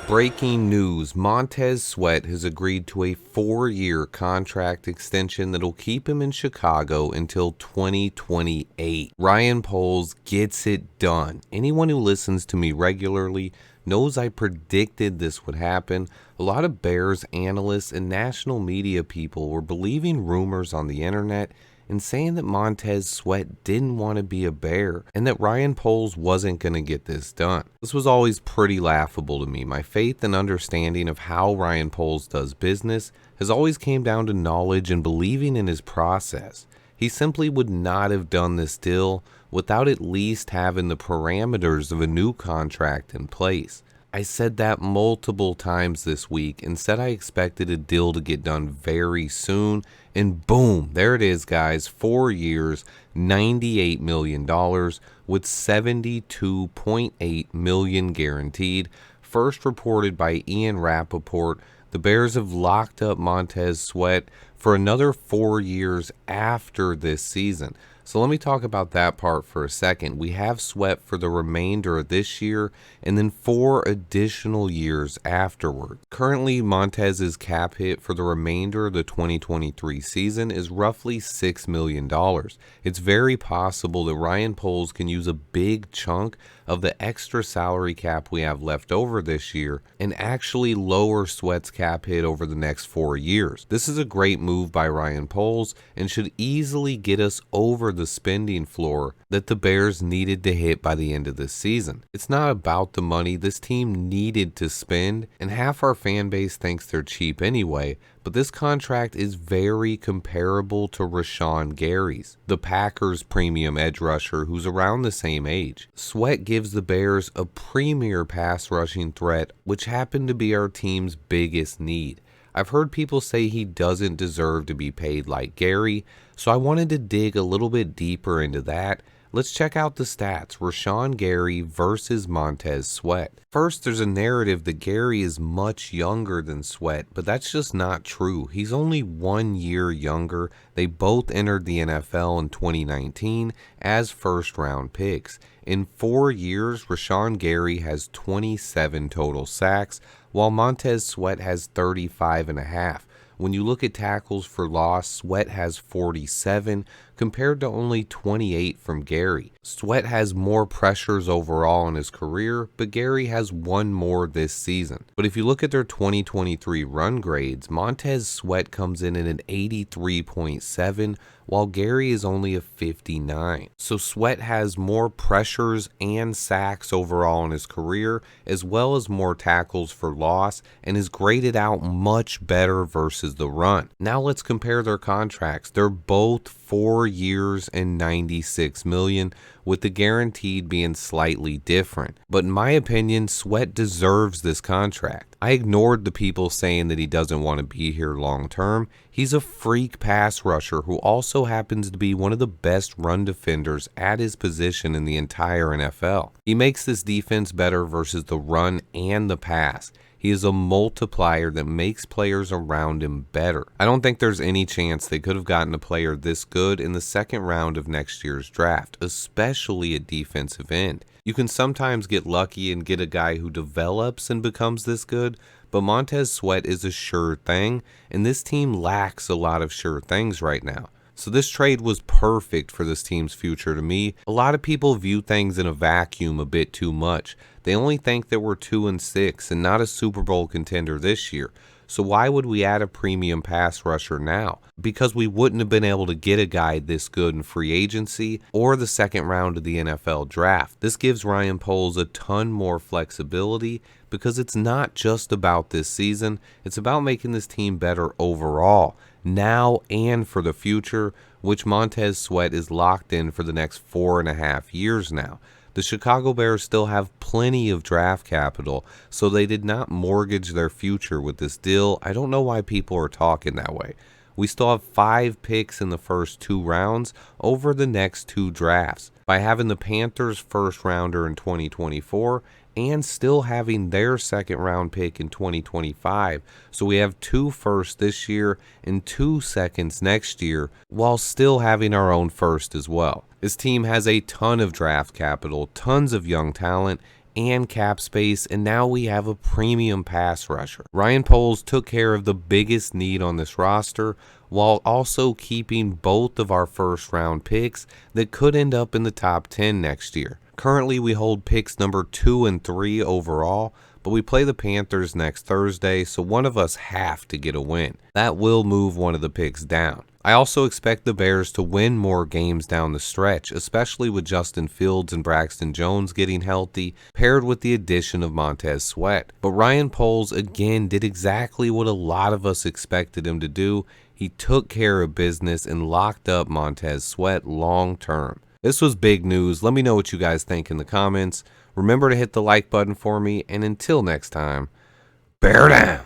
Breaking news, Montez Sweat has agreed to a 4-year contract extension that'll keep him in Chicago until 2028. Ryan Poles gets it done. Anyone who listens to me regularly knows I predicted this would happen. A lot of Bears analysts and national media people were believing rumors on the internet and saying that Montez Sweat didn't want to be a Bear and that Ryan Poles wasn't going to get this done. This was always pretty laughable to me. My faith and understanding of how Ryan Poles does business has always came down to knowledge and believing in his process. He simply would not have done this deal without at least having the parameters of a new contract in place. I said that multiple times this week and said I expected a deal to get done very soon, and boom, there it is, guys. 4 years, $98 million with $72.8 million guaranteed. First reported by Ian Rappaport, the Bears have locked up Montez Sweat for another 4 years after this season. So let me talk about that part for a second. We have Sweat for the remainder of this year and then 4 additional years afterward. Currently, Montez's cap hit for the remainder of the 2023 season is roughly $6 million. It's very possible that Ryan Poles can use a big chunk of the extra salary cap we have left over this year and actually lower Sweat's cap hit over the next 4 years. This is a great move by Ryan Poles and should easily get us over the spending floor that the Bears needed to hit by the end of this season. It's not about the money. This team needed to spend, and half our fan base thinks they're cheap anyway, but this contract is very comparable to Rashawn Gary's, the Packers' premium edge rusher who's around the same age. Sweat gives the Bears a premier pass rushing threat, which happened to be our team's biggest need. I've heard people say he doesn't deserve to be paid like Gary, so I wanted to dig a little bit deeper into that. Let's check out the stats. Rashawn Gary versus Montez Sweat. First, there's a narrative that Gary is much younger than Sweat, but that's just not true. He's only 1 year younger. They both entered the NFL in 2019 as first-round picks. In 4 years, Rashawn Gary has 27 total sacks, while Montez Sweat has 35.5. When you look at tackles for loss, Sweat has 47 compared to only 28 from Gary. Sweat has more pressures overall in his career, but Gary has 1 more this season. But if you look at their 2023 run grades, Montez Sweat comes in at an 83.7, while Gary is only a 59. So Sweat has more pressures and sacks overall in his career, as well as more tackles for loss, and is graded out much better versus the run. Now let's compare their contracts. They're both 4 years and $96 million, with the guaranteed being slightly different. But in my opinion, Sweat deserves this contract. I ignored the people saying that he doesn't want to be here long term. He's a freak pass rusher who also happens to be one of the best run defenders at his position in the entire NFL. He makes this defense better versus the run and the pass. He is a multiplier that makes players around him better. I don't think there's any chance they could have gotten a player this good in the second round of next year's draft, especially at defensive end. You can sometimes get lucky and get a guy who develops and becomes this good, but Montez Sweat is a sure thing, and this team lacks a lot of sure things right now. So this trade was perfect for this team's future to me. A lot of people view things in a vacuum a bit too much. They only think that we're 2-6 and not a Super Bowl contender this year. So why would we add a premium pass rusher now? Because we wouldn't have been able to get a guy this good in free agency or the second round of the NFL draft. This gives Ryan Poles a ton more flexibility because it's not just about this season. It's about making this team better overall, now and for the future, which Montez Sweat is locked in for the next 4.5 years now. The Chicago Bears still have plenty of draft capital, so they did not mortgage their future with this deal. I don't know why people are talking that way. We still have 5 picks in the first 2 rounds over the next 2 drafts. By having the Panthers' first rounder in 2024 and still having their second round pick in 2025. So we have 2 firsts this year and 2 seconds next year, while still having our own first as well. This team has a ton of draft capital, tons of young talent, and cap space, and now we have a premium pass rusher. Ryan Poles took care of the biggest need on this roster while also keeping both of our first round picks that could end up in the top 10 next year. Currently, we hold picks number 2 and 3 overall, but we play the Panthers next Thursday, so one of us have to get a win. That will move one of the picks down. I also expect the Bears to win more games down the stretch, especially with Justin Fields and Braxton Jones getting healthy, paired with the addition of Montez Sweat. But Ryan Poles again did exactly what a lot of us expected him to do. He took care of business and locked up Montez Sweat long term. This was big news. Let me know what you guys think in the comments. Remember to hit the like button for me, and until next time, bear down.